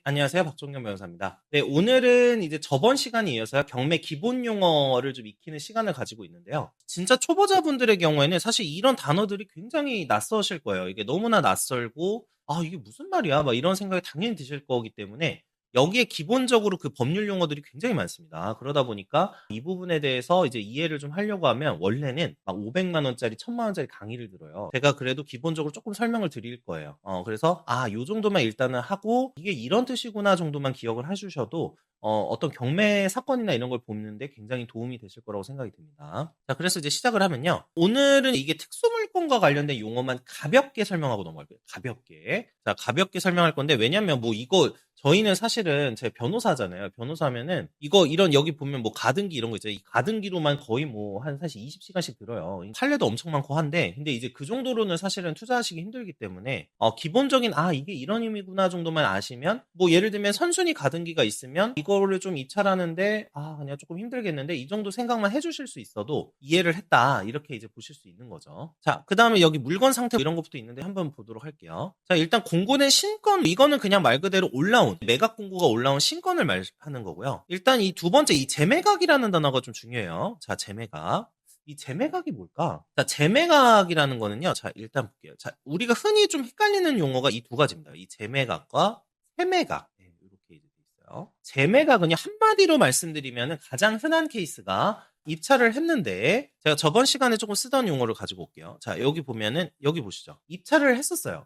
안녕하세요. 박종경 변호사입니다. 네, 오늘은 이제 저번 시간에 이어서 경매 기본 용어를 좀 익히는 시간을 가지고 있는데요. 진짜 초보자분들의 경우에는 사실 이런 단어들이 굉장히 낯서실 거예요. 이게 너무나 낯설고, 아, 이게 무슨 말이야? 막 이런 생각이 당연히 드실 거기 때문에 여기에 기본적으로 그 법률 용어들이 굉장히 많습니다. 그러다 보니까 이 부분에 대해서 이제 이해를 좀 하려고 하면 원래는 막 500만 원짜리, 1000만 원짜리 강의를 들어요. 제가 그래도 기본적으로 조금 설명을 드릴 거예요. 그래서 요 정도만 일단은 하고 이게 이런 뜻이구나 정도만 기억을 해주셔도 어떤 경매 사건이나 이런 걸 보는데 굉장히 도움이 되실 거라고 생각이 듭니다. 자, 그래서 이제 시작을 하면요. 오늘은 이게 특수물건과 관련된 용어만 가볍게 설명하고 넘어갈 거예요. 가볍게. 자, 가볍게 설명할 건데 왜냐면 뭐 이거 저희는 사실은 제 변호사잖아요. 변호사면은 이거 이런 여기 보면 뭐 가등기 이런 거 있죠. 이 가등기로만 거의 뭐 한 사실 20시간씩 들어요. 판례도 엄청 많고 한데 근데 이제 그 정도로는 사실은 투자하시기 힘들기 때문에 기본적인 이게 이런 의미구나 정도만 아시면 뭐 예를 들면 선순위 가등기가 있으면 이거를 좀 입찰하는데 그냥 조금 힘들겠는데 이 정도 생각만 해주실 수 있어도 이해를 했다 이렇게 이제 보실 수 있는 거죠. 자, 그 다음에 여기 물건 상태 이런 것부터 있는데 한번 보도록 할게요. 자, 일단 공고된 신건 이거는 그냥 말 그대로 올라온 매각 공고가 올라온 신건을 말하는 거고요. 일단 이 두 번째 이 재매각이라는 단어가 좀 중요해요. 자, 재매각. 이 재매각이 뭘까? 자, 재매각이라는 거는요. 자, 일단 볼게요. 자, 우리가 흔히 좀 헷갈리는 용어가 이 두 가지입니다. 이 재매각과 세매각. 네, 이렇게 이제 돼 있어요. 재매각은요, 한마디로 말씀드리면 가장 흔한 케이스가 입찰을 했는데, 제가 저번 시간에 조금 쓰던 용어를 가지고 올게요. 자, 여기 보면은, 여기 보시죠. 입찰을 했었어요.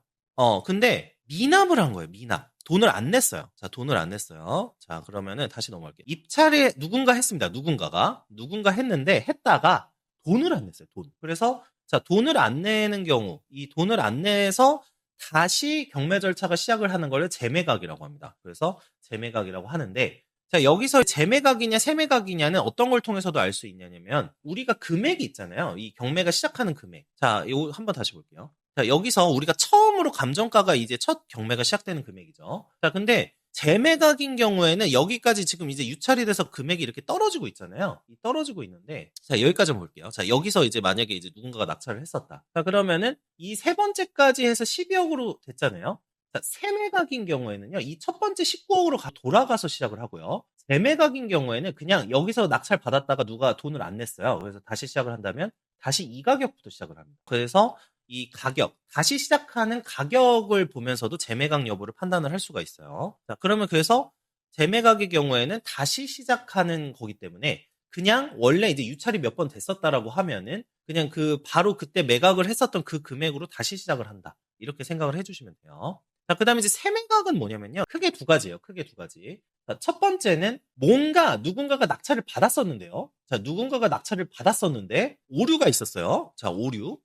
근데 미납을 한 거예요. 미납. 돈을 안 냈어요. 자, 돈을 안 냈어요. 자, 그러면은 다시 넘어갈게요. 입찰에 누군가 했습니다. 누군가 했는데 했다가 돈을 안 냈어요. 돈. 그래서 자, 돈을 안 내는 경우, 이 돈을 안 내서 다시 경매 절차가 시작을 하는 걸 재매각이라고 합니다. 그래서 재매각이라고 하는데 자, 여기서 재매각이냐 세매각이냐는 어떤 걸 통해서도 알 수 있냐면 우리가 금액이 있잖아요. 이 경매가 시작하는 금액. 자, 이거 한번 다시 볼게요. 자, 여기서 우리가 처음으로 감정가가 이제 첫 경매가 시작되는 금액이죠. 자, 근데 재매각인 경우에는 여기까지 지금 이제 유찰이 돼서 금액이 이렇게 떨어지고 있잖아요. 떨어지고 있는데, 자, 여기까지 한번 볼게요. 자, 여기서 이제 만약에 이제 누군가가 낙찰을 했었다. 자, 그러면은 이 세 번째까지 해서 12억으로 됐잖아요. 자, 세매각인 경우에는요, 이 첫 번째 19억으로 돌아가서 시작을 하고요. 재매각인 경우에는 그냥 여기서 낙찰 받았다가 누가 돈을 안 냈어요. 그래서 다시 시작을 한다면 다시 이 가격부터 시작을 합니다. 그래서 이 가격, 다시 시작하는 가격을 보면서도 재매각 여부를 판단을 할 수가 있어요. 자, 그러면 그래서 재매각의 경우에는 다시 시작하는 거기 때문에 그냥 원래 이제 유찰이 몇 번 됐었다라고 하면은 그냥 바로 그때 매각을 했었던 그 금액으로 다시 시작을 한다. 이렇게 생각을 해주시면 돼요. 자, 그 다음에 이제 세매각은 뭐냐면요. 크게 두 가지예요. 크게 두 가지. 자, 첫 번째는 누군가가 낙찰을 받았었는데요. 자, 누군가가 낙찰을 받았었는데 오류가 있었어요. 자, 오류.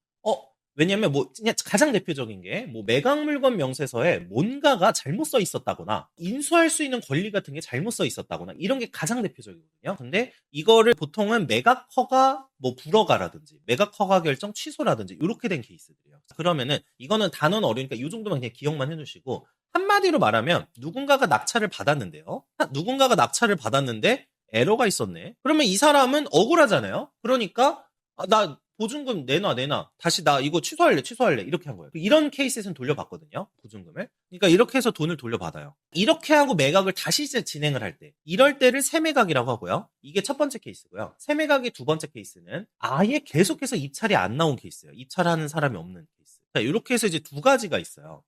왜냐면 그냥 가장 대표적인 게 매각 물건 명세서에 뭔가가 잘못 써 있었다거나 인수할 수 있는 권리 같은 게 잘못 써 있었다거나 이런 게 가장 대표적이거든요. 근데 이거를 보통은 매각 허가 불허가라든지 매각 허가 결정 취소라든지 이렇게 된 케이스들이에요. 그러면은 이거는 단어는 어려우니까 이 정도만 그냥 기억만 해주시고 한마디로 말하면 누군가가 낙찰을 받았는데요. 누군가가 낙찰을 받았는데 에러가 있었네. 그러면 이 사람은 억울하잖아요. 그러니까 나 보증금 내놔. 다시 나 이거 취소할래. 이렇게 한 거예요. 이런 케이스에서는 돌려받거든요. 보증금을. 그러니까 이렇게 해서 돈을 돌려받아요. 이렇게 하고 매각을 다시 이제 진행을 할 때. 이럴 때를 세매각이라고 하고요. 이게 첫 번째 케이스고요. 세매각의 두 번째 케이스는 아예 계속해서 입찰이 안 나온 케이스예요. 입찰하는 사람이 없는 케이스. 자, 이렇게 해서 이제 두 가지가 있어요.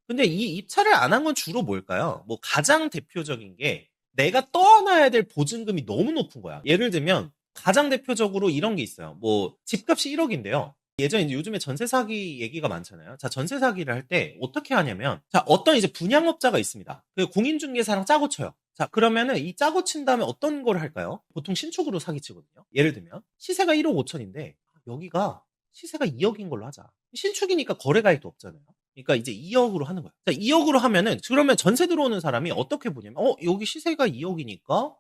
근데 이 입찰을 안 한 건 주로 뭘까요? 가장 대표적인 게 내가 떠안아야 될 보증금이 너무 높은 거야. 예를 들면 가장 대표적으로 이런 게 있어요. 집값이 1억인데요. 예전에 이제 요즘에 전세 사기 얘기가 많잖아요. 자, 전세 사기를 할 때 어떻게 하냐면, 자, 어떤 이제 분양업자가 있습니다. 그 공인중개사랑 짜고 쳐요. 자, 그러면은 이 짜고 친 다음에 어떤 걸 할까요? 보통 신축으로 사기치거든요. 예를 들면 시세가 1억 5천인데 여기가 시세가 2억인 걸로 하자. 신축이니까 거래가액도 없잖아요. 그러니까 이제 2억으로 하는 거야. 자, 2억으로 하면은 그러면 전세 들어오는 사람이 어떻게 보냐면, 여기 시세가 2억이니까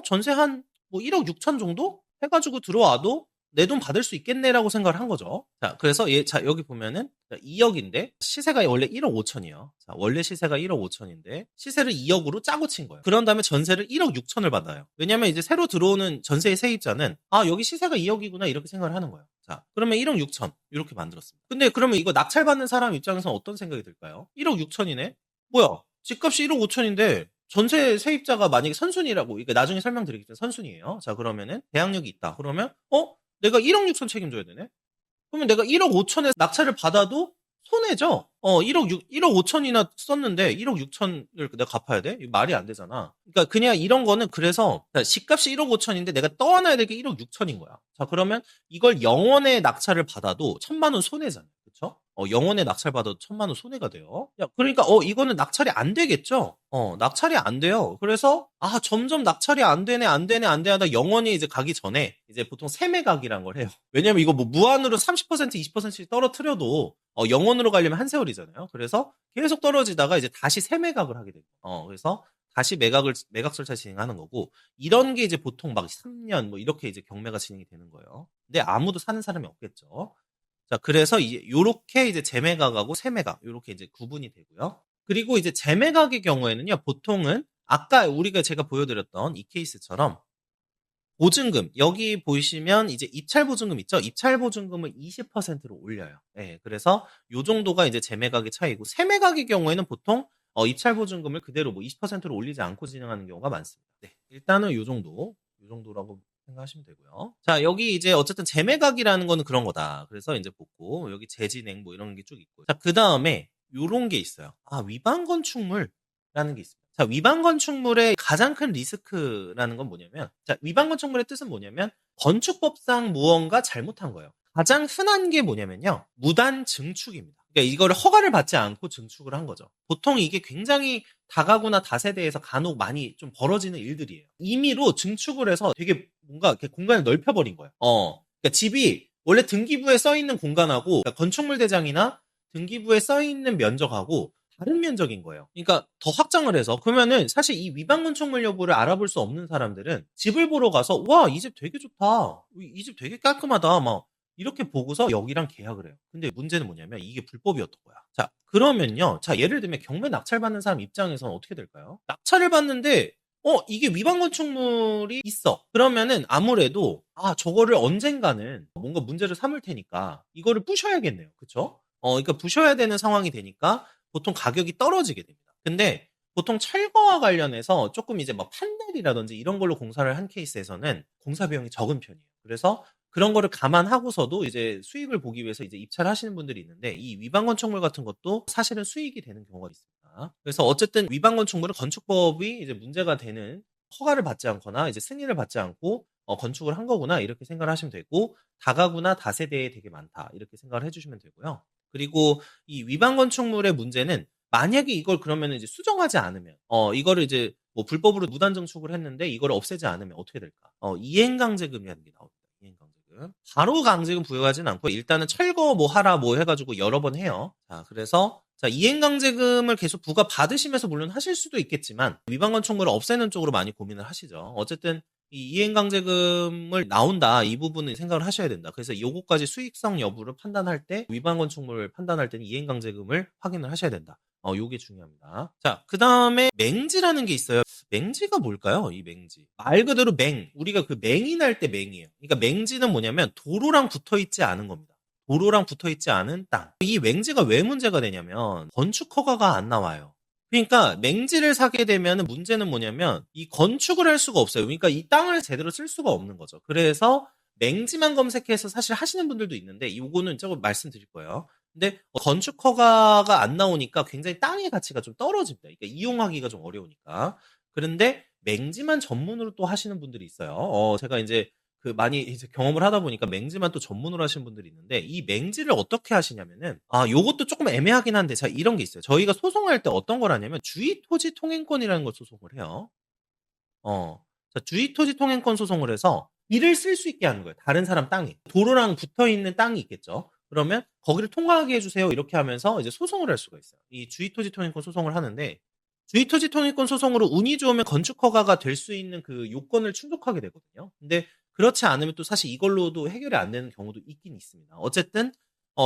전세 한 1억 6천 정도 해가지고 들어와도 내 돈 받을 수 있겠네라고 생각을 한 거죠. 자, 그래서 자, 여기 보면은 2억인데 시세가 원래 1억 5천이에요. 자, 원래 시세가 1억 5천인데 시세를 2억으로 짜고 친 거예요. 그런 다음에 전세를 1억 6천을 받아요. 왜냐면 이제 새로 들어오는 전세의 세입자는 여기 시세가 2억이구나 이렇게 생각을 하는 거예요. 자, 그러면 1억 6천 이렇게 만들었습니다. 근데 그러면 이거 낙찰받는 사람 입장에서는 어떤 생각이 들까요? 1억 6천이네? 뭐야? 집값이 1억 5천인데 전세 세입자가 만약에 선순위라고, 이게 나중에 설명드리겠지만 선순위예요. 자, 그러면은 대항력이 있다. 그러면 내가 1억 6천 책임져야 되네. 그러면 내가 1억 5천에 낙찰을 받아도 손해죠. 1억 5천이나 썼는데 1억 6천을 내가 갚아야 돼? 이거 말이 안 되잖아. 그러니까 그냥 이런 거는, 그래서 집값이 1억 5천인데 내가 떠안아야 될 게 1억 6천인 거야. 자, 그러면 이걸 영원의 낙찰을 받아도 1,000만 원 손해잖아요. 그쵸? 영원의 낙찰 받아도 1,000만 원 손해가 돼요. 야, 그러니까 이거는 낙찰이 안 되겠죠? 낙찰이 안 돼요. 그래서 점점 낙찰이 안 되네, 안 되네, 안 되네 하다 영원히 이제 가기 전에 이제 보통 세매각이란 걸 해요. 왜냐면 이거 뭐 무한으로 30%, 20%씩 떨어뜨려도 영원으로 가려면 한 세월이잖아요. 그래서 계속 떨어지다가 이제 다시 세매각을 하게 됩니다. 그래서 다시 매각 절차 진행하는 거고, 이런 게 이제 보통 막 3년 뭐 이렇게 이제 경매가 진행이 되는 거예요. 근데 아무도 사는 사람이 없겠죠. 자, 그래서 이제 요렇게 이제 재매각하고 세매각 요렇게 이제 구분이 되고요. 그리고 이제 재매각의 경우에는요, 보통은 아까 제가 보여드렸던 이 케이스처럼 보증금, 여기 보시면 이제 입찰 보증금 있죠? 입찰 보증금을 20%로 올려요. 예, 그래서 요 정도가 이제 재매각의 차이고, 세매각의 경우에는 보통 입찰 보증금을 그대로 뭐 20%로 올리지 않고 진행하는 경우가 많습니다. 네, 일단은 요 정도라고 생각하시면 되고요. 자, 여기 이제 어쨌든 재매각이라는 거는 그런 거다. 그래서 이제 보고, 여기 재진행 뭐 이런 게 쭉 있고요. 자, 그 다음에 요런 게 있어요. 위반 건축물이라는 게 있습니다. 자, 위반 건축물의 가장 큰 리스크라는 건 뭐냐면, 자, 위반 건축물의 뜻은 뭐냐면 건축법상 무언가 잘못한 거예요. 가장 흔한 게 뭐냐면요, 무단 증축입니다. 그러니까 이거를 허가를 받지 않고 증축을 한 거죠. 보통 이게 굉장히 다가구나 다세대에서 간혹 많이 좀 벌어지는 일들이에요. 임의로 증축을 해서 되게 뭔가 이렇게 공간을 넓혀버린 거예요. 그러니까 집이 원래 등기부에 써 있는 공간하고, 그러니까 건축물 대장이나 등기부에 써 있는 면적하고 다른 면적인 거예요. 그러니까 더 확장을 해서, 그러면은 사실 이 위반 건축물 여부를 알아볼 수 없는 사람들은 집을 보러 가서 와, 이 집 되게 좋다, 이 집 되게 깔끔하다 막 이렇게 보고서 여기랑 계약을 해요. 근데 문제는 뭐냐면 이게 불법이었던 거야. 자, 그러면요, 자, 예를 들면 경매 낙찰 받는 사람 입장에서는 어떻게 될까요? 낙찰을 받는데 이게 위반 건축물이 있어. 그러면은 아무래도 저거를 언젠가는 뭔가 문제를 삼을 테니까 이거를 부셔야겠네요. 그쵸? 그러니까 부셔야 되는 상황이 되니까 보통 가격이 떨어지게 됩니다. 근데 보통 철거와 관련해서 조금 이제 막 판넬이라든지 이런 걸로 공사를 한 케이스에서는 공사 비용이 적은 편이에요. 그래서 그런 거를 감안하고서도 이제 수익을 보기 위해서 이제 입찰을 하시는 분들이 있는데, 이 위반 건축물 같은 것도 사실은 수익이 되는 경우가 있습니다. 그래서 어쨌든 위반 건축물은 건축법이 이제 문제가 되는, 허가를 받지 않거나 이제 승인을 받지 않고 건축을 한 거구나 이렇게 생각을 하시면 되고, 다가구나 다세대에 되게 많다 이렇게 생각을 해주시면 되고요. 그리고 이 위반 건축물의 문제는 만약에 이걸 그러면 이제 수정하지 않으면, 이거를 이제 뭐 불법으로 무단 증축을 했는데 이걸 없애지 않으면 어떻게 될까? 이행강제금이라는 게 나옵니다. 이행강제금. 바로 강제금 부여하진 않고 일단은 철거 뭐 하라 뭐 해가지고 여러 번 해요. 자, 그래서 자, 이행강제금을 계속 부과 받으시면서 물론 하실 수도 있겠지만 위반 건축물을 없애는 쪽으로 많이 고민을 하시죠. 어쨌든 이 이행강제금을 나온다, 이 부분을 생각을 하셔야 된다. 그래서 요거까지 수익성 여부를 판단할 때, 위반 건축물을 판단할 때는 이행강제금을 확인을 하셔야 된다. 요게 중요합니다. 자, 그 다음에 맹지라는 게 있어요. 맹지가 뭘까요? 이 맹지. 말 그대로 우리가 그 맹이 날 때 맹이에요. 그러니까 맹지는 뭐냐면 도로랑 붙어 있지 않은 겁니다. 도로랑 붙어 있지 않은 땅. 이 맹지가 왜 문제가 되냐면 건축 허가가 안 나와요. 그러니까 맹지를 사게 되면 문제는 뭐냐면 이 건축을 할 수가 없어요. 그러니까 이 땅을 제대로 쓸 수가 없는 거죠. 그래서 맹지만 검색해서 사실 하시는 분들도 있는데, 요거는 조금 말씀드릴 거예요. 근데 건축 허가가 안 나오니까 굉장히 땅의 가치가 좀 떨어집니다. 그러니까 이용하기가 좀 어려우니까. 그런데 맹지만 전문으로 또 하시는 분들이 있어요. 제가 이제 많이 이제 경험을 하다 보니까 맹지만 또 전문으로 하시는 분들이 있는데, 이 맹지를 어떻게 하시냐면은, 요것도 조금 애매하긴 한데, 자, 이런 게 있어요. 저희가 소송할 때 어떤 걸 하냐면, 주의토지 통행권이라는 걸 소송을 해요. 자, 주의토지 통행권 소송을 해서 길을 쓸 수 있게 하는 거예요. 다른 사람 땅에. 도로랑 붙어 있는 땅이 있겠죠. 그러면 거기를 통과하게 해주세요. 이렇게 하면서 이제 소송을 할 수가 있어요. 이 주의토지 통행권 소송을 하는데, 주의토지 통행권 소송으로 운이 좋으면 건축 허가가 될 수 있는 그 요건을 충족하게 되거든요. 근데 그렇지 않으면 또 사실 이걸로도 해결이 안 되는 경우도 있긴 있습니다. 어쨌든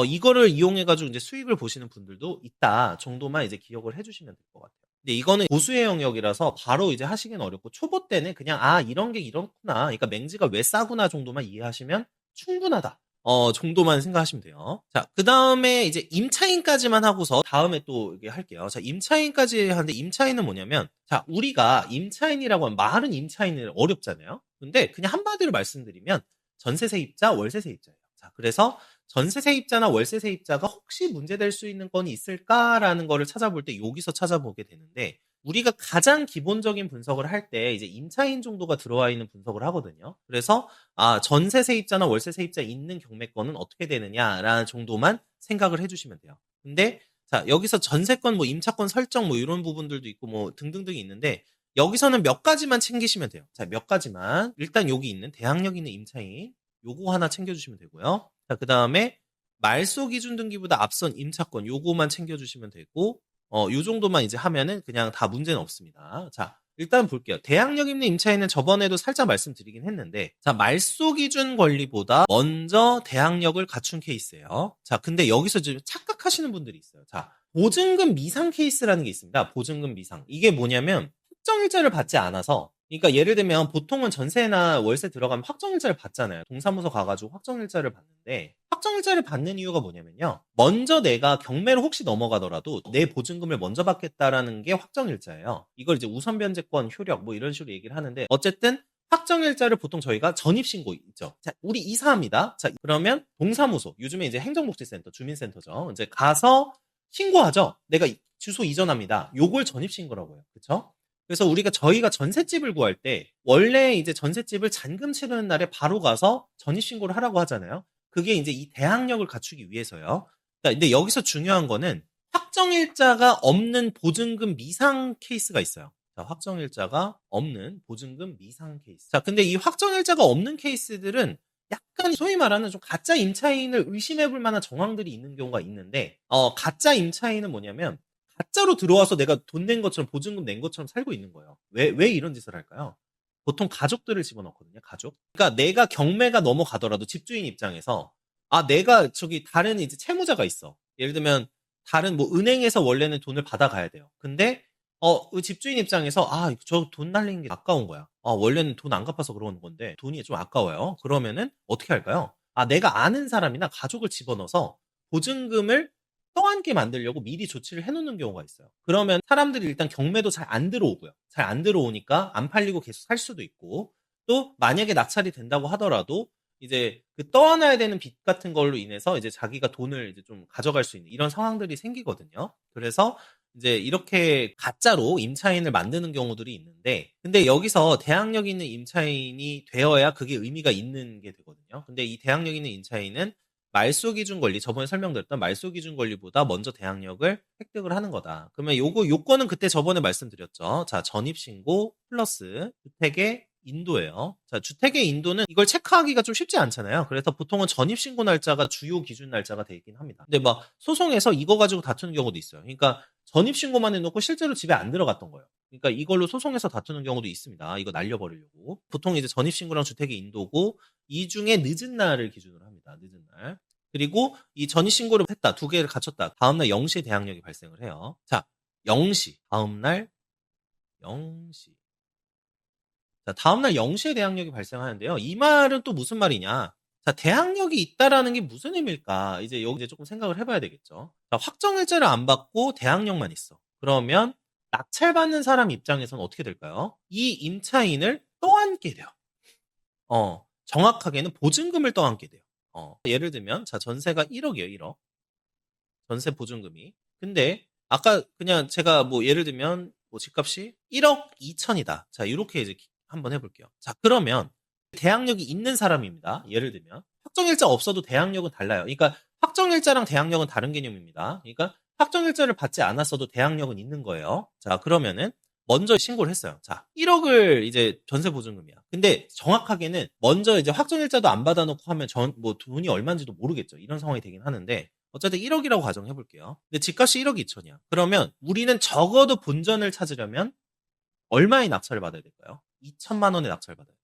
이거를 이용해가지고 이제 수익을 보시는 분들도 있다 정도만 이제 기억을 해주시면 될 것 같아요. 근데 이거는 고수의 영역이라서 바로 이제 하시기는 어렵고, 초보 때는 그냥 이런 게 이렇구나, 그러니까 맹지가 왜 싸구나 정도만 이해하시면 충분하다. 정도만 생각하시면 돼요. 자, 그 다음에 이제 임차인까지만 하고서 다음에 또 이게 할게요. 자, 임차인까지 하는데 임차인은 뭐냐면, 자, 우리가 임차인이라고 하면 말은 임차인은 어렵잖아요. 근데 그냥 한마디로 말씀드리면 전세 세입자, 월세 세입자예요. 자, 그래서 전세 세입자나 월세 세입자가 혹시 문제될 수 있는 건이 있을까라는 거를 찾아볼 때 여기서 찾아보게 되는데, 우리가 가장 기본적인 분석을 할 때 이제 임차인 정도가 들어와 있는 분석을 하거든요. 그래서 전세 세입자나 월세 세입자 있는 경매권은 어떻게 되느냐라는 정도만 생각을 해주시면 돼요. 근데 자, 여기서 전세권 뭐 임차권 설정 뭐 이런 부분들도 있고 뭐 등등등이 있는데, 여기서는 몇 가지만 챙기시면 돼요. 자, 몇 가지만. 일단 여기 있는 대항력 있는 임차인 요거 하나 챙겨주시면 되고요. 자, 그 다음에 말소 기준 등기보다 앞선 임차권 요거만 챙겨주시면 되고, 요 정도만 이제 하면은 그냥 다 문제는 없습니다. 자, 일단 볼게요. 대항력 있는 임차인은 저번에도 살짝 말씀드리긴 했는데, 자, 말소 기준 권리보다 먼저 대항력을 갖춘 케이스예요. 자, 근데 여기서 좀 착각하시는 분들이 있어요. 자, 보증금 미상 케이스라는 게 있습니다. 보증금 미상. 이게 뭐냐면 확정일자를 받지 않아서, 그러니까 예를 들면 보통은 전세나 월세 들어가면 확정일자를 받잖아요. 동사무소 가가지고 확정일자를 받는데, 확정일자를 받는 이유가 뭐냐면요, 먼저 내가 경매를 혹시 넘어가더라도 내 보증금을 먼저 받겠다라는 게 확정일자예요. 이걸 이제 우선변제권 효력 뭐 이런 식으로 얘기를 하는데, 어쨌든 확정일자를 보통 저희가 전입신고 있죠. 자, 우리 이사합니다. 자, 그러면 동사무소, 요즘에 이제 행정복지센터, 주민센터죠. 이제 가서 신고하죠. 내가 주소 이전합니다. 요걸 전입신고라고 해요. 그쵸? 그래서 저희가 전셋집을 구할 때 원래 이제 전셋집을 잔금 치르는 날에 바로 가서 전입신고를 하라고 하잖아요. 그게 이제 이 대항력을 갖추기 위해서요. 자, 근데 여기서 중요한 거는 확정일자가 없는 보증금 미상 케이스가 있어요. 자, 확정일자가 없는 보증금 미상 케이스. 자, 근데 이 확정일자가 없는 케이스들은 약간 소위 말하는 좀 가짜 임차인을 의심해 볼 만한 정황들이 있는 경우가 있는데, 가짜 임차인은 뭐냐면 가짜로 들어와서 내가 돈 낸 것처럼 보증금 낸 것처럼 살고 있는 거예요. 왜 이런 짓을 할까요? 보통 가족들을 집어넣거든요, 가족. 그러니까 내가 경매가 넘어가더라도 집주인 입장에서, 내가 저기 다른 이제 채무자가 있어. 예를 들면 다른 뭐 은행에서 원래는 돈을 받아가야 돼요. 근데 그 집주인 입장에서 저 돈 날리는 게 아까운 거야. 원래는 돈 안 갚아서 그러는 건데 돈이 좀 아까워요. 그러면은 어떻게 할까요? 내가 아는 사람이나 가족을 집어넣어서 보증금을 떠안게 만들려고 미리 조치를 해놓는 경우가 있어요. 그러면 사람들이 일단 경매도 잘 안 들어오고요. 잘 안 들어오니까 안 팔리고 계속 살 수도 있고, 또 만약에 낙찰이 된다고 하더라도 이제 그 떠안아야 되는 빚 같은 걸로 인해서 이제 자기가 돈을 이제 좀 가져갈 수 있는 이런 상황들이 생기거든요. 그래서 이제 이렇게 가짜로 임차인을 만드는 경우들이 있는데, 근데 여기서 대항력 있는 임차인이 되어야 그게 의미가 있는 게 되거든요. 근데 이 대항력 있는 임차인은 말소 기준 권리, 저번에 설명드렸던 말소 기준 권리보다 먼저 대항력을 획득을 하는 거다. 그러면 요거는 그때 저번에 말씀드렸죠. 자, 전입신고 플러스 주택의 인도예요. 자, 주택의 인도는 이걸 체크하기가 좀 쉽지 않잖아요. 그래서 보통은 전입신고 날짜가 주요 기준 날짜가 되긴 합니다. 근데 막 소송에서 이거 가지고 다투는 경우도 있어요. 그러니까 전입신고만 해놓고 실제로 집에 안 들어갔던 거예요. 그러니까 이걸로 소송에서 다투는 경우도 있습니다. 이거 날려버리려고. 보통 이제 전입신고랑 주택의 인도고, 이 중에 늦은 날을 기준으로 합니다. 늦은 날. 그리고 이 전입신고를 했다. 두 개를 갖췄다. 다음날 0시에 대항력이 발생을 해요. 자, 0시. 다음날 0시. 자, 다음날 0시에 대항력이 발생하는데요. 이 말은 또 무슨 말이냐? 자, 대항력이 있다라는 게 무슨 의미일까? 이제 여기 조금 생각을 해봐야 되겠죠. 자, 확정일자를 안 받고 대항력만 있어. 그러면 낙찰받는 사람 입장에서는 어떻게 될까요? 이 임차인을 떠안게 돼요. 정확하게는 보증금을 떠안게 돼요. 예를 들면, 자, 전세가 1억이에요, 1억. 전세 보증금이. 근데, 아까 그냥 제가 뭐 예를 들면, 뭐 집값이 1억 2천이다. 자, 이렇게 이제 한번 해볼게요. 자, 그러면 대항력이 있는 사람입니다. 예를 들면. 확정일자 없어도 대항력은 달라요. 그러니까 확정일자랑 대항력은 다른 개념입니다. 그러니까 확정일자를 받지 않았어도 대항력은 있는 거예요. 자, 그러면은 먼저 신고를 했어요. 자, 1억을 이제 전세 보증금이야. 근데 정확하게는 먼저 이제 확정일자도 안 받아놓고 하면 뭐 돈이 얼마인지도 모르겠죠. 이런 상황이 되긴 하는데, 어쨌든 1억이라고 가정해 볼게요. 근데 집값이 1억 2천이야. 그러면 우리는 적어도 본전을 찾으려면 얼마의 낙찰을 받아야 될까요? 2천만 원의 낙찰을 받아야 돼요.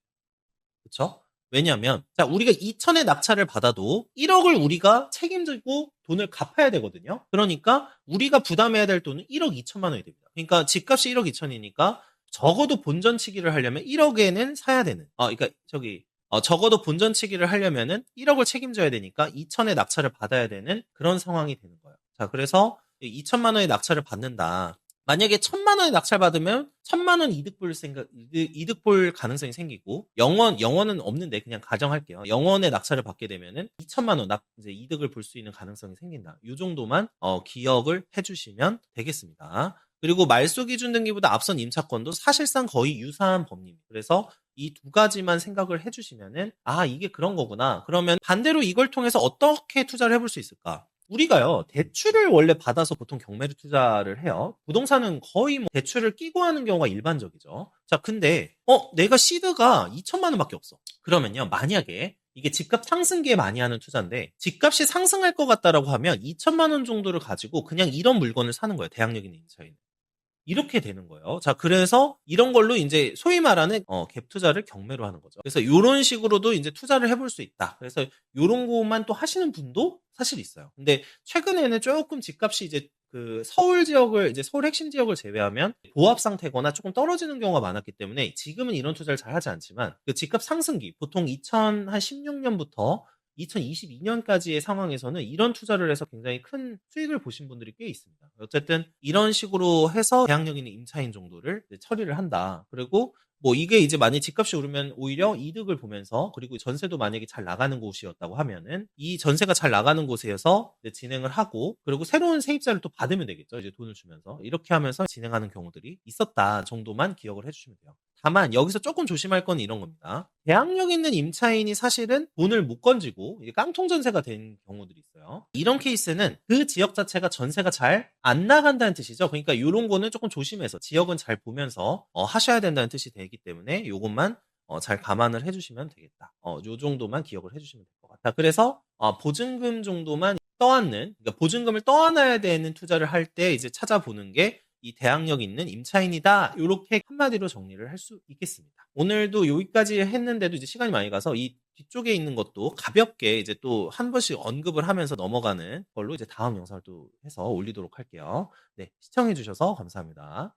그렇죠? 왜냐하면 자, 우리가 2천의 낙찰을 받아도 1억을 우리가 책임지고 돈을 갚아야 되거든요. 그러니까 우리가 부담해야 될 돈은 1억 2천만 원이 됩니다. 그러니까 집값이 1억 2천이니까 적어도 본전치기를 하려면 1억에는 사야 되는. 그러니까 적어도 본전치기를 하려면은 1억을 책임져야 되니까 2천의 낙찰을 받아야 되는 그런 상황이 되는 거예요. 자, 그래서 2천만 원의 낙찰을 받는다. 만약에 1,000만 원의 낙찰 받으면 1,000만 원 이득 볼 가능성이 생기고, 영원은 없는데 그냥 가정할게요. 영원의 낙찰을 받게 되면은 2천만 원 이제 이득을 볼 수 있는 가능성이 생긴다. 이 정도만 기억을 해주시면 되겠습니다. 그리고 말소 기준 등기보다 앞선 임차권도 사실상 거의 유사한 법리입니다. 그래서 이 두 가지만 생각을 해주시면은, 아, 이게 그런 거구나. 그러면 반대로 이걸 통해서 어떻게 투자를 해볼 수 있을까? 우리가요, 대출을 원래 받아서 보통 경매를 투자를 해요. 부동산은 거의 뭐 대출을 끼고 하는 경우가 일반적이죠. 자, 근데, 내가 시드가 2천만 원밖에 없어. 그러면요, 만약에 이게 집값 상승기에 많이 하는 투자인데, 집값이 상승할 것 같다라고 하면 2천만 원 정도를 가지고 그냥 이런 물건을 사는 거예요. 대항력 있는 임차인. 이렇게 되는 거예요. 자, 그래서 이런 걸로 이제 소위 말하는 갭 투자를 경매로 하는 거죠. 그래서 이런 식으로도 이제 투자를 해볼 수 있다. 그래서 이런 것만 또 하시는 분도 사실 있어요. 근데 최근에는 조금 집값이 이제 그 서울 지역을 이제 서울 핵심 지역을 제외하면 보합 상태거나 조금 떨어지는 경우가 많았기 때문에 지금은 이런 투자를 잘 하지 않지만, 그 집값 상승기 보통 2016년부터 2022년까지의 상황에서는 이런 투자를 해서 굉장히 큰 수익을 보신 분들이 꽤 있습니다. 어쨌든 이런 식으로 해서 대항력 있는 임차인 정도를 이제 처리를 한다. 그리고 뭐 이게 이제 만약 집값이 오르면 오히려 이득을 보면서, 그리고 전세도 만약에 잘 나가는 곳이었다고 하면은 이 전세가 잘 나가는 곳에서 이제 진행을 하고, 그리고 새로운 세입자를 또 받으면 되겠죠. 이제 돈을 주면서 이렇게 하면서 진행하는 경우들이 있었다 정도만 기억을 해주시면 돼요. 다만 여기서 조금 조심할 건 이런 겁니다. 대항력 있는 임차인이 사실은 돈을 못 건지고 이게 깡통 전세가 된 경우들이 있어요. 이런 케이스는 그 지역 자체가 전세가 잘 안 나간다는 뜻이죠. 그러니까 이런 거는 조금 조심해서 지역은 잘 보면서 하셔야 된다는 뜻이 되기 때문에 이것만 잘 감안을 해주시면 되겠다. 요 정도만 기억을 해주시면 될 것 같다. 그래서 보증금 정도만 그러니까 보증금을 떠안아야 되는 투자를 할 때 이제 찾아보는 게 이 대항력 있는 임차인이다. 이렇게 한마디로 정리를 할 수 있겠습니다. 오늘도 여기까지 했는데도 이제 시간이 많이 가서 이 뒤쪽에 있는 것도 가볍게 이제 또 한 번씩 언급을 하면서 넘어가는 걸로 이제 다음 영상을 또 해서 올리도록 할게요. 네, 시청해 주셔서 감사합니다.